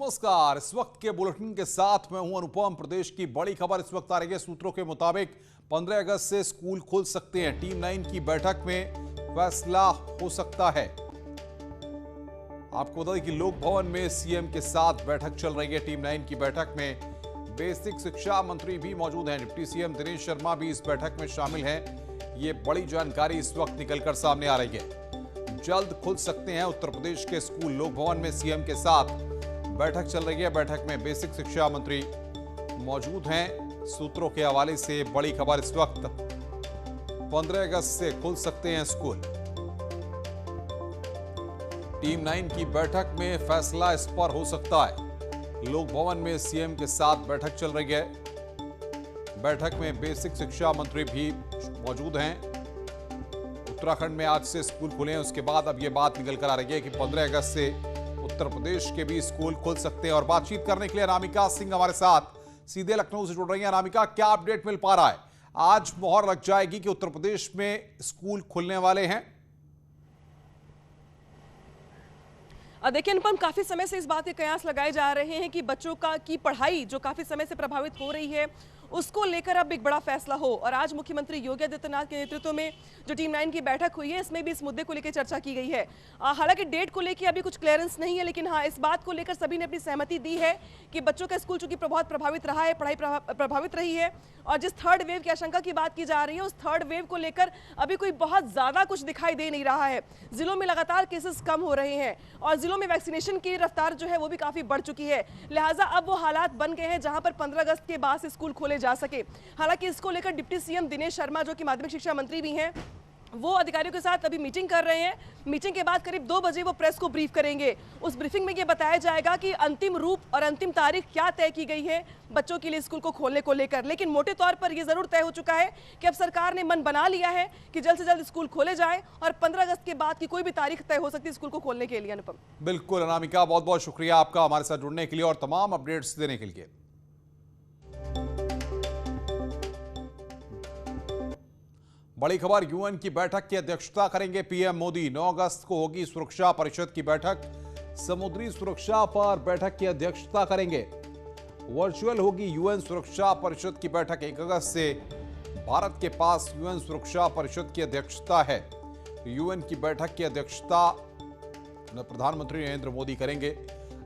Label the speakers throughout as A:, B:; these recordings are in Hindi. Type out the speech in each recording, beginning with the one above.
A: नमस्कार। इस वक्त के बुलेटिन के साथ मैं हूं अनुपम। प्रदेश की बड़ी खबर इस वक्त आ रही है। सूत्रों के मुताबिक 15 अगस्त से स्कूल खुल सकते हैं। टीम 9 की बैठक में फैसला हो सकता है। आपको बता दें कि लोक भवन में सीएम के साथ बैठक चल रही है। टीम 9 की बैठक में बेसिक शिक्षा मंत्री भी मौजूद हैं। डिप्टी सीएम दिनेश शर्मा भी इस बैठक में शामिल हैं। ये बड़ी जानकारी इस वक्त निकलकर सामने आ रही है। जल्द खुल सकते हैं उत्तर प्रदेश के स्कूल। लोक भवन में सीएम के साथ बैठक चल रही है। बैठक में बेसिक शिक्षा मंत्री मौजूद हैं। सूत्रों के हवाले से बड़ी खबर इस वक्त 15 अगस्त से खुल सकते हैं स्कूल। टीम 9 की बैठक में फैसला इस पर हो सकता है। लोक भवन में सीएम के साथ बैठक चल रही है। बैठक में बेसिक शिक्षा मंत्री भी मौजूद हैं। उत्तराखंड में आज से स्कूल खुले हैं। उसके बाद अब यह बात निकल कर आ रही है कि 15 अगस्त से उत्तर प्रदेश के भी स्कूल खुल सकते हैं। और बातचीत करने के लिए अनामिका सिंह हमारे साथ सीधे लखनऊ से जुड़ रही हैं। अनामिका, क्या अपडेट मिल पा रहा है? आज मोहर लग जाएगी कि उत्तर प्रदेश में स्कूल खुलने वाले हैं?
B: देखिए अनुपम, काफी समय से इस बात के कयास लगाए जा रहे हैं कि बच्चों की पढ़ाई जो काफी समय से प्रभावित हो रही है उसको लेकर अब एक बड़ा फैसला हो। और आज मुख्यमंत्री योगी आदित्यनाथ के नेतृत्व में जो टीम 9 की बैठक हुई है, इसमें भी इस मुद्दे को लेकर चर्चा की गई है। हालांकि डेट को लेकर अभी कुछ क्लियरेंस नहीं है, लेकिन हाँ, इस बात को लेकर सभी ने अपनी सहमति दी है कि बच्चों का स्कूल चूंकि बहुत प्रभावित रहा है, पढ़ाई प्रभावित रही है, और जिस थर्ड वेव की आशंका की बात की जा रही है, उस थर्ड वेव को लेकर अभी कोई बहुत ज्यादा कुछ दिखाई दे नहीं रहा है। जिलों में लगातार केसेस कम हो रहे हैं और जिलों में वैक्सीनेशन की रफ्तार जो है वो भी काफी बढ़ चुकी है। लिहाजा अब वो हालात बन गए हैं जहां पर 15 अगस्त के बाद से स्कूल खोले जा सके। हालांकि इसको लेकर डिप्टी सीएम दिनेश शर्मा, जो कि माध्यमिक शिक्षा मंत्री भी हैं, वो अधिकारियों के साथ अभी मीटिंग कर रहे हैं। मीटिंग के बाद करीब 2 बजे वो प्रेस को ब्रीफ करेंगे। उस ब्रीफिंग में ये बताया जाएगा कि अंतिम रूप और अंतिम तारीख क्या तय की गई है बच्चों के लिए स्कूल को खोलने को लेकर। लेकिन मोटे तौर पर यह जरूर तय हो चुका है कि अब सरकार ने मन बना लिया है कि जल्द से जल्द स्कूल खोले जाए और 15 अगस्त के बाद की कोई भी तारीख तय हो सकती है स्कूल को खोलने के लिए। अनुपम,
A: बिल्कुल अनामिका, बहुत बहुत शुक्रिया आपका हमारे साथ जुड़ने के लिए और तमाम अपडेट्स देने के लिए। बड़ी खबर, यूएन की बैठक की अध्यक्षता करेंगे पीएम मोदी। 9 अगस्त को होगी सुरक्षा परिषद की बैठक। समुद्री सुरक्षा पर बैठक की अध्यक्षता करेंगे। वर्चुअल होगी यूएन सुरक्षा परिषद की बैठक। 1 अगस्त से भारत के पास यूएन सुरक्षा परिषद की अध्यक्षता है। यूएन की बैठक की अध्यक्षता प्रधानमंत्री नरेंद्र मोदी करेंगे।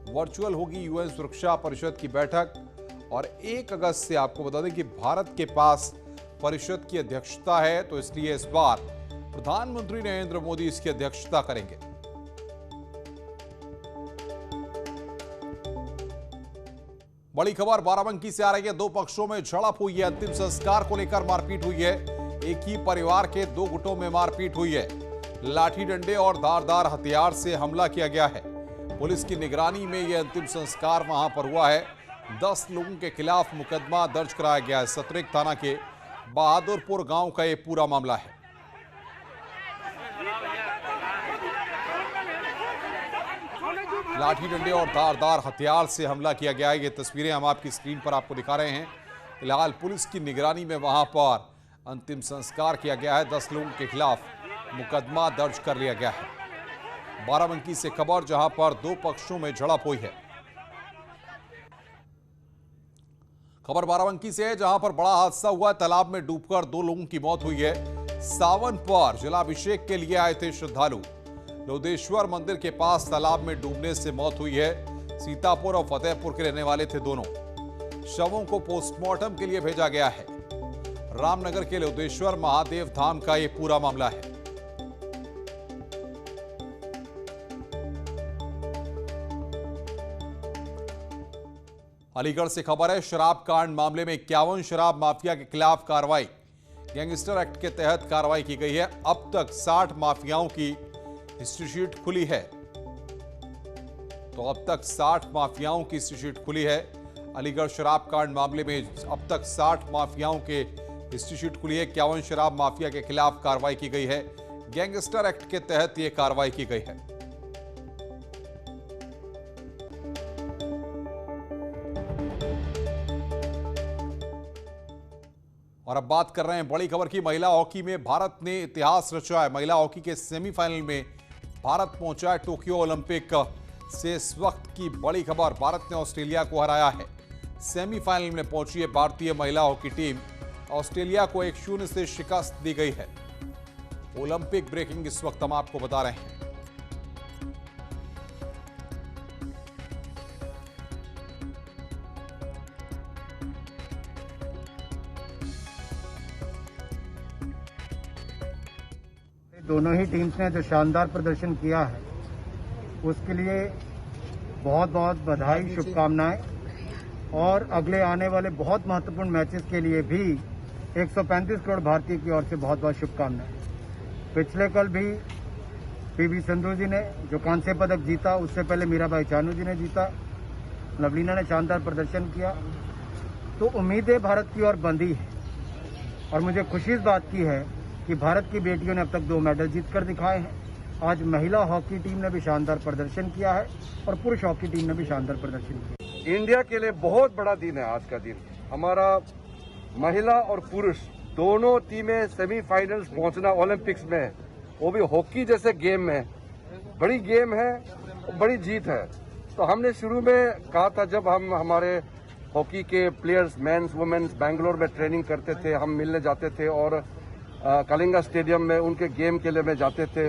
A: वर्चुअल होगी यूएन सुरक्षा परिषद की बैठक और 1 अगस्त से आपको बता दें कि भारत के पास परिषद की अध्यक्षता है, तो इसलिए इस बार प्रधानमंत्री नरेंद्र मोदी इसकी अध्यक्षता करेंगे। बड़ी खबर बाराबंकी से आ रही है। 2 पक्षों में झड़प हुई है। अंतिम संस्कार को लेकर मारपीट हुई है। एक ही परिवार के 2 गुटों में मारपीट हुई है। लाठी डंडे और धारदार हथियार से हमला किया गया है। पुलिस की निगरानी में यह अंतिम संस्कार वहां पर हुआ है। 10 लोगों के खिलाफ मुकदमा दर्ज कराया गया है। सतरेक थाना के बहादुरपुर गांव का यह पूरा मामला है। लाठी डंडे और धारदार हथियार से हमला किया गया है। ये तस्वीरें हम आपकी स्क्रीन पर आपको दिखा रहे हैं। फिलहाल पुलिस की निगरानी में वहां पर अंतिम संस्कार किया गया है। 10 लोगों के खिलाफ मुकदमा दर्ज कर लिया गया है। बाराबंकी से खबर, जहां पर 2 पक्षों में झड़प हुई है। खबर बाराबंकी से है, जहां पर बड़ा हादसा हुआ। तालाब में डूबकर 2 लोगों की मौत हुई है। सावन पर जलाभिषेक के लिए आए थे श्रद्धालु। लोदेश्वर मंदिर के पास तालाब में डूबने से मौत हुई है। सीतापुर और फतेहपुर के रहने वाले थे दोनों। शवों को पोस्टमार्टम के लिए भेजा गया है। रामनगर के लोदेश्वर महादेव धाम का यह पूरा मामला है। अलीगढ़ से खबर है। शराब कांड मामले में 51 शराब माफिया के खिलाफ कार्रवाई। गैंगस्टर एक्ट के तहत कार्रवाई की गई है। अब तक 60 माफियाओं की हिस्ट्री शीट खुली है। तो अब तक 60 माफियाओं की हिस्ट्री शीट खुली है। अलीगढ़ शराब कांड मामले में अब तक 60 माफियाओं के हिस्ट्री शीट खुली है। 51 शराब माफिया के खिलाफ कार्रवाई की गई है। गैंगस्टर एक्ट के तहत यह कार्रवाई की गई है। और अब बात कर रहे हैं बड़ी खबर की। महिला हॉकी में भारत ने इतिहास रचा है। महिला हॉकी के सेमीफाइनल में भारत पहुंचा है टोक्यो ओलंपिक से इस वक्त की बड़ी खबर, भारत ने ऑस्ट्रेलिया को हराया है। सेमीफाइनल में पहुंची है भारतीय महिला हॉकी टीम। ऑस्ट्रेलिया को 1-0 से शिकस्त दी गई है। ओलंपिक ब्रेकिंग इस वक्त हम आपको बता रहे हैं।
C: दोनों ही टीम्स ने जो शानदार प्रदर्शन किया है उसके लिए बहुत बहुत बधाई, शुभकामनाएं। और अगले आने वाले बहुत महत्वपूर्ण मैचेस के लिए भी 135 करोड़ भारतीय की ओर से बहुत बहुत शुभकामनाएं। पिछले कल भी पीवी सिंधु जी ने जो कांस्य पदक जीता, उससे पहले मीराबाई चानू जी ने जीता, लवलीना ने शानदार प्रदर्शन किया। तो उम्मीदें भारत की ओर बंधी है और मुझे खुशी इस बात की है कि भारत की बेटियों ने अब तक 2 मेडल जीतकर दिखाए हैं। आज महिला हॉकी टीम ने भी शानदार प्रदर्शन किया है और पुरुष हॉकी टीम ने भी शानदार प्रदर्शन किया।
D: इंडिया के लिए बहुत बड़ा दिन है आज का दिन। हमारा महिला और पुरुष दोनों टीमें सेमीफाइनल्स पहुंचना ओलंपिक्स में, वो भी हॉकी जैसे गेम में, बड़ी गेम है, बड़ी जीत है। तो हमने शुरू में कहा था, जब हम हमारे हॉकी के प्लेयर्स मेंस वुमेन्स बैंगलोर में ट्रेनिंग करते थे, हम मिलने जाते थे और कलिंगा स्टेडियम में उनके गेम के लिए में जाते थे,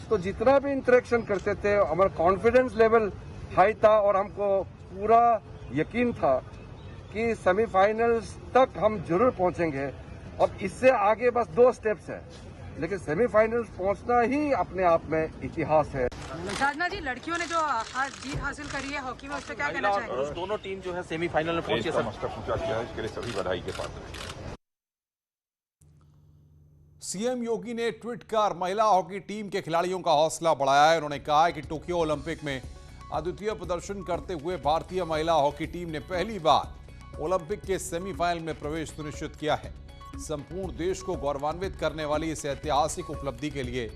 D: तो जितना भी इंटरेक्शन करते थे हमारा कॉन्फिडेंस लेवल हाई था और हमको पूरा यकीन था कि सेमीफाइनल्स तक हम जरूर पहुंचेंगे। अब इससे आगे बस 2 स्टेप्स है, लेकिन सेमीफाइनल्स पहुंचना ही अपने आप में इतिहास है।
E: साधना जी, लड़कियों ने जो जीत हासिल करी है हॉकी में, उस पर क्या कहना चाहेंगे?
F: दोनों टीम जो है सेमीफाइनल में पहुंची है।
G: पूछा किया है, इसके लिए सभी बधाई के पात्र हैं।
A: सीएम योगी ने ट्वीट कर महिला हॉकी टीम के खिलाड़ियों का हौसला बढ़ाया है। उन्होंने कहा है कि टोक्यो ओलंपिक में अद्वितीय प्रदर्शन करते हुए भारतीय महिला हॉकी टीम ने पहली बार ओलंपिक के सेमीफाइनल में प्रवेश सुनिश्चित किया है। संपूर्ण देश को गौरवान्वित करने वाली इस ऐतिहासिक उपलब्धि के लिए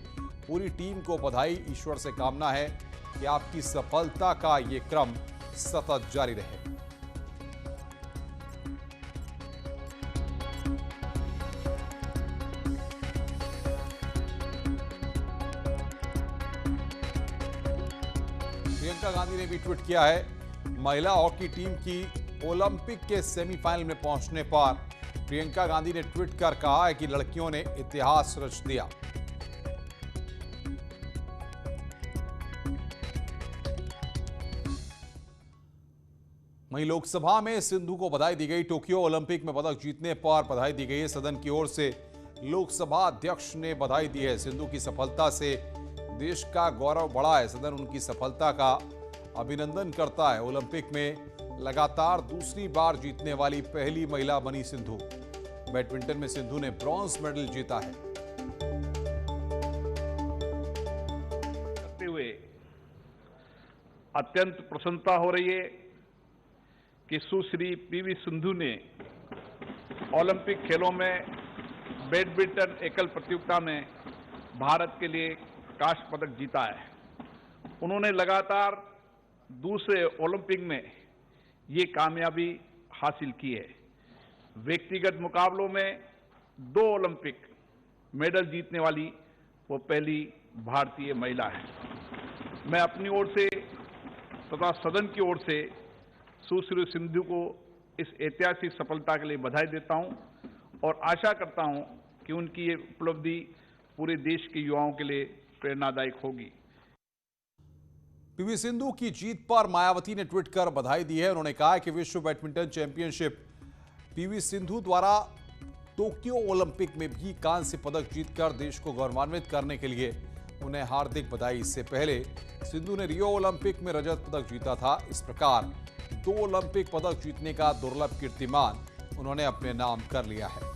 A: पूरी टीम को बधाई। ईश्वर से कामना है कि आपकी सफलता का ये क्रम सतत जारी रहे। प्रियंका गांधी ने भी ट्वीट किया है। महिला हॉकी टीम की ओलंपिक के सेमीफाइनल में पहुंचने पर प्रियंका गांधी ने ट्वीट कर कहा है कि लड़कियों ने इतिहास रच दिया। वहीं लोकसभा में सिंधु को बधाई दी गई। टोक्यो ओलंपिक में पदक जीतने पर बधाई दी गई है। सदन की ओर से लोकसभा अध्यक्ष ने बधाई दी है। सिंधु की सफलता से देश का गौरव बढ़ा है। सदन उनकी सफलता का अभिनंदन करता है। ओलंपिक में लगातार दूसरी बार जीतने वाली पहली महिला बनी सिंधु। बैडमिंटन में सिंधु ने ब्रॉन्ज मेडल जीता है।
H: करते हुए अत्यंत प्रसन्नता हो रही है कि सुश्री पीवी सिंधु ने ओलंपिक खेलों में बैडमिंटन एकल प्रतियोगिता में भारत के लिए कांस्य पदक जीता है। उन्होंने लगातार दूसरे ओलंपिक में ये कामयाबी हासिल की है। व्यक्तिगत मुकाबलों में 2 ओलंपिक मेडल जीतने वाली वो पहली भारतीय महिला है। मैं अपनी ओर से तथा सदन की ओर से सुश्री सिंधु को इस ऐतिहासिक सफलता के लिए बधाई देता हूं और आशा करता हूं कि उनकी ये उपलब्धि पूरे देश के युवाओं के लिए प्रेरणादायक होगी।
A: पीवी सिंधु की जीत पर मायावती ने ट्वीट कर बधाई दी है। उन्होंने कहा है कि विश्व बैडमिंटन चैंपियनशिप पीवी सिंधु द्वारा टोक्यो ओलंपिक में भी कांस्य पदक जीतकर देश को गौरवान्वित करने के लिए उन्हें हार्दिक बधाई। इससे पहले सिंधु ने रियो ओलंपिक में रजत पदक जीता था। इस प्रकार 2 ओलंपिक पदक जीतने का दुर्लभ कीर्तिमान उन्होंने अपने नाम कर लिया है।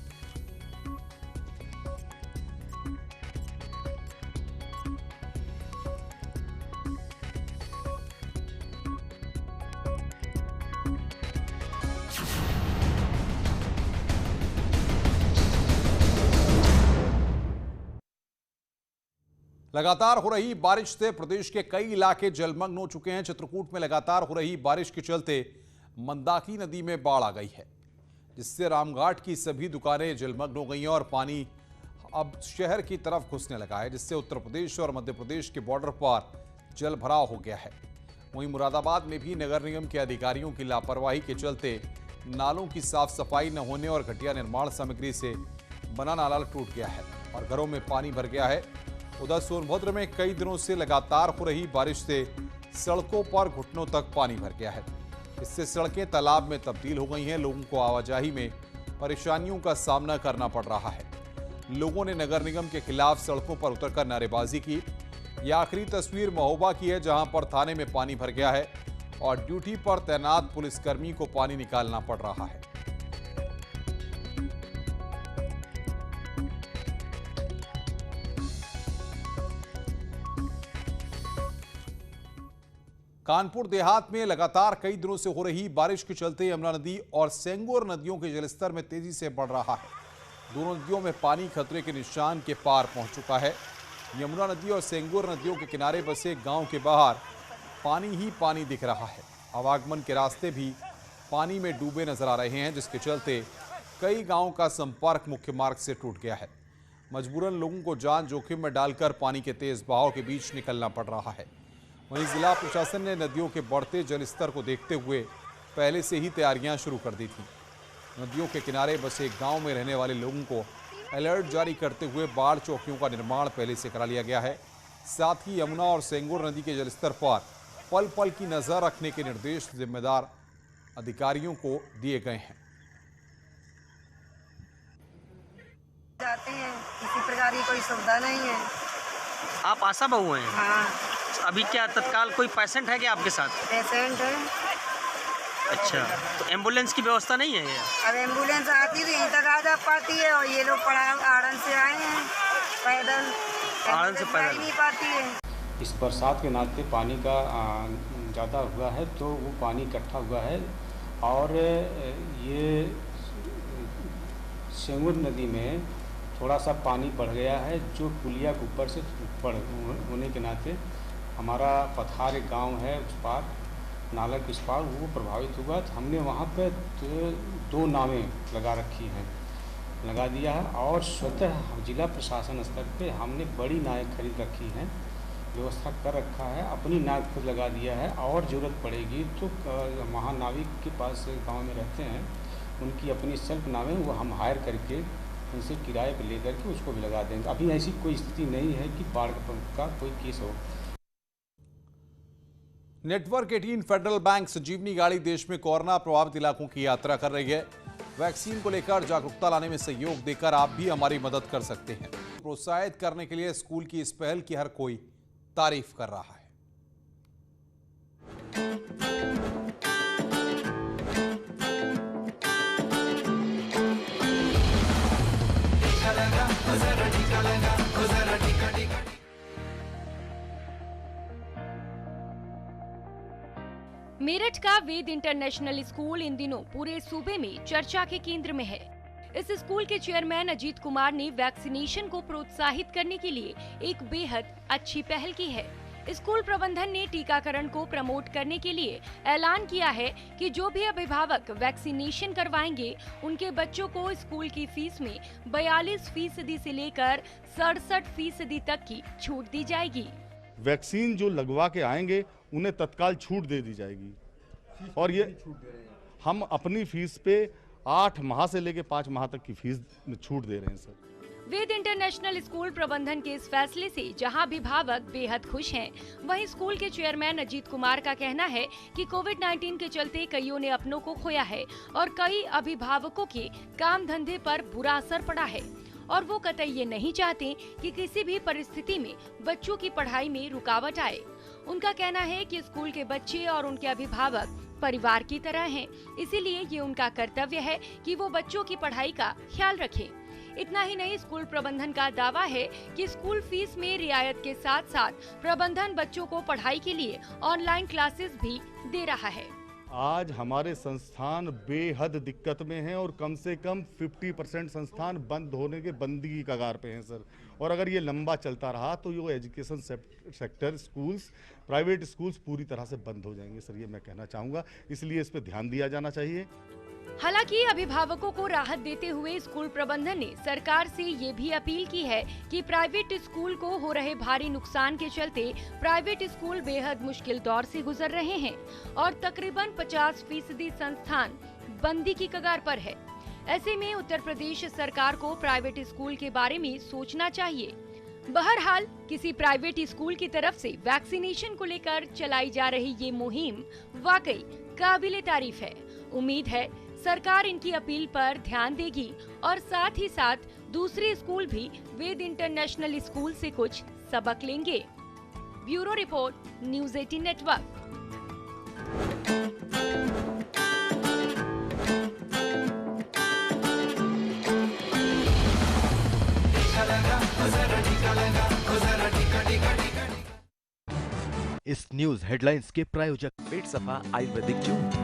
A: लगातार हो रही बारिश से प्रदेश के कई इलाके जलमग्न हो चुके हैं। चित्रकूट में लगातार हो रही बारिश के चलते मंदाकिनी नदी में बाढ़ आ गई है, जिससे रामघाट की सभी दुकानें जलमग्न हो गई हैं और पानी अब शहर की तरफ घुसने लगा है, जिससे उत्तर प्रदेश और मध्य प्रदेश के बॉर्डर पर जल भराव हो गया है। वहीं मुरादाबाद में भी नगर निगम के अधिकारियों की लापरवाही के चलते नालों की साफ सफाई न होने और घटिया निर्माण सामग्री से बना नाला टूट गया है और घरों में पानी भर गया है। उधर सोनभद्र में कई दिनों से लगातार हो रही बारिश से सड़कों पर घुटनों तक पानी भर गया है। इससे सड़कें तालाब में तब्दील हो गई हैं। लोगों को आवाजाही में परेशानियों का सामना करना पड़ रहा है। लोगों ने नगर निगम के खिलाफ सड़कों पर उतरकर नारेबाजी की। यह आखिरी तस्वीर महोबा की है, जहां पर थाने में पानी भर गया है और ड्यूटी पर तैनात पुलिसकर्मी को पानी निकालना पड़ रहा है। कानपुर देहात में लगातार कई दिनों से हो रही बारिश के चलते यमुना नदी और सेंगोर नदियों के जलस्तर में तेजी से बढ़ रहा है। दोनों नदियों में पानी खतरे के निशान के पार पहुंच चुका है। यमुना नदी और सेंगोर नदियों के किनारे बसे गांव के बाहर पानी ही पानी दिख रहा है। आवागमन के रास्ते भी पानी में डूबे नजर आ रहे हैं, जिसके चलते कई गांवों का संपर्क मुख्य मार्ग से टूट गया है। मजबूरन लोगों को जान जोखिम में डालकर पानी के तेज बहाव के बीच निकलना पड़ रहा है। वहीं जिला प्रशासन ने नदियों के बढ़ते जलस्तर को देखते हुए पहले से ही तैयारियां शुरू कर दी थीं। नदियों के किनारे बसे गांव में रहने वाले लोगों को अलर्ट जारी करते हुए बाढ़ चौकियों का निर्माण पहले से करा लिया गया है। साथ ही यमुना और सेंगोर नदी के जलस्तर पर पल पल की नजर रखने के निर्देश जिम्मेदार अधिकारियों को दिए गए हैं।
I: जाते हैं, किसी प्रकार की कोई सुविधा नहीं है।
J: आप आशा बहू हैं?
I: हाँ।
J: अभी क्या तत्काल कोई पेशेंट है क्या आपके साथ?
I: पेशेंट है।
J: अच्छा, तो एम्बुलेंस की व्यवस्था नहीं है?
I: अब एम्बुलेंस आती है यहीं तक आ जा पाती है और ये लोग आड़न से आए हैं पैदल,
J: आड़न से पैदल
I: नहीं पाती है।
K: इस बरसात के नाते पानी का ज़्यादा हुआ है तो वो पानी इकट्ठा हुआ है और ये सेंगोर नदी में थोड़ा सा पानी बढ़ गया है, जो पुलिया के ऊपर से होने के नाते हमारा पथार एक गांव है, उस पार नाला के उस पार वो प्रभावित हुआ। तो हमने वहाँ पे दो नावें लगा रखी हैं, लगा दिया है और स्वतः जिला प्रशासन स्तर पे हमने बड़ी नावें खरीद रखी हैं, व्यवस्था कर रखा है। अपनी नाव खुद लगा दिया है और ज़रूरत पड़ेगी तो महानाविक के पास गांव में रहते हैं, उनकी अपनी सेल्फ नावें वो हम हायर करके उनसे किराए पर ले करके उसको भी लगा देंगे। अभी ऐसी कोई स्थिति नहीं है कि बाढ़ का कोई केस हो।
A: नेटवर्क 18 फेडरल बैंक संजीवनी गाड़ी देश में कोरोना प्रभावित इलाकों की यात्रा कर रही है। वैक्सीन को लेकर जागरूकता लाने में सहयोग देकर आप भी हमारी मदद कर सकते हैं। प्रोत्साहित करने के लिए स्कूल की इस पहल की हर कोई तारीफ कर रहा है।
L: मेरठ का वेद इंटरनेशनल स्कूल इन दिनों पूरे सूबे में चर्चा के केंद्र में है। इस स्कूल के चेयरमैन अजीत कुमार ने वैक्सीनेशन को प्रोत्साहित करने के लिए एक बेहद अच्छी पहल की है। स्कूल प्रबंधन ने टीकाकरण को प्रमोट करने के लिए ऐलान किया है कि जो भी अभिभावक वैक्सीनेशन करवाएंगे उनके बच्चों को स्कूल की फीस में 42% से लेकर 67% तक की छूट दी जाएगी।
M: वैक्सीन जो लगवा के आएंगे उन्हें तत्काल छूट दे दी जाएगी और ये हम अपनी फीस पे 8 माह से लेकर 5 माह तक की फीस में छूट दे रहे हैं सर।
L: वेद इंटरनेशनल स्कूल प्रबंधन के इस फैसले से जहां अभिभावक बेहद खुश हैं, वहीं स्कूल के चेयरमैन अजीत कुमार का कहना है कि कोविड-19 के चलते कईयों ने अपनों को खोया है और कई अभिभावकों के काम धंधे पर बुरा असर पड़ा है और वो कतई ये नहीं चाहते कि किसी भी परिस्थिति में बच्चों की पढ़ाई में रुकावट आए। उनका कहना है कि स्कूल के बच्चे और उनके अभिभावक परिवार की तरह हैं, इसीलिए ये उनका कर्तव्य है कि वो बच्चों की पढ़ाई का ख्याल रखें। इतना ही नहीं, स्कूल प्रबंधन का दावा है कि स्कूल फीस में रियायत के साथ साथ प्रबंधन बच्चों को पढ़ाई के लिए ऑनलाइन क्लासेस भी दे रहा है।
M: आज हमारे संस्थान बेहद दिक्कत में हैं और कम से कम 50% संस्थान बंद होने के बंदी की कगार पे हैं सर। और अगर ये लंबा चलता रहा तो ये education sector, schools, private schools पूरी तरह से बंद हो जाएंगे सर, ये मैं कहना चाहूँगा। इसलिए इस पर ध्यान दिया जाना चाहिए।
L: हालांकि अभिभावकों को राहत देते हुए स्कूल प्रबंधन ने सरकार से ये भी अपील की है कि प्राइवेट स्कूल को हो रहे भारी नुकसान के चलते प्राइवेट स्कूल बेहद मुश्किल दौर से गुजर रहे हैं और तकरीबन 50% संस्थान बंदी की कगार पर है। ऐसे में उत्तर प्रदेश सरकार को प्राइवेट स्कूल के बारे में सोचना चाहिए। बहरहाल किसी प्राइवेट स्कूल की तरफ से वैक्सीनेशन को लेकर चलाई जा रही ये मुहिम वाकई काबिले तारीफ है। उम्मीद है सरकार इनकी अपील पर ध्यान देगी और साथ ही साथ दूसरे स्कूल भी वेद इंटरनेशनल स्कूल से कुछ सबक लेंगे। Bureau report, news 18 network.
N: इस न्यूज हेडलाइंस के प्रायोजक पेट सफा आयुर्वेदिक जूस।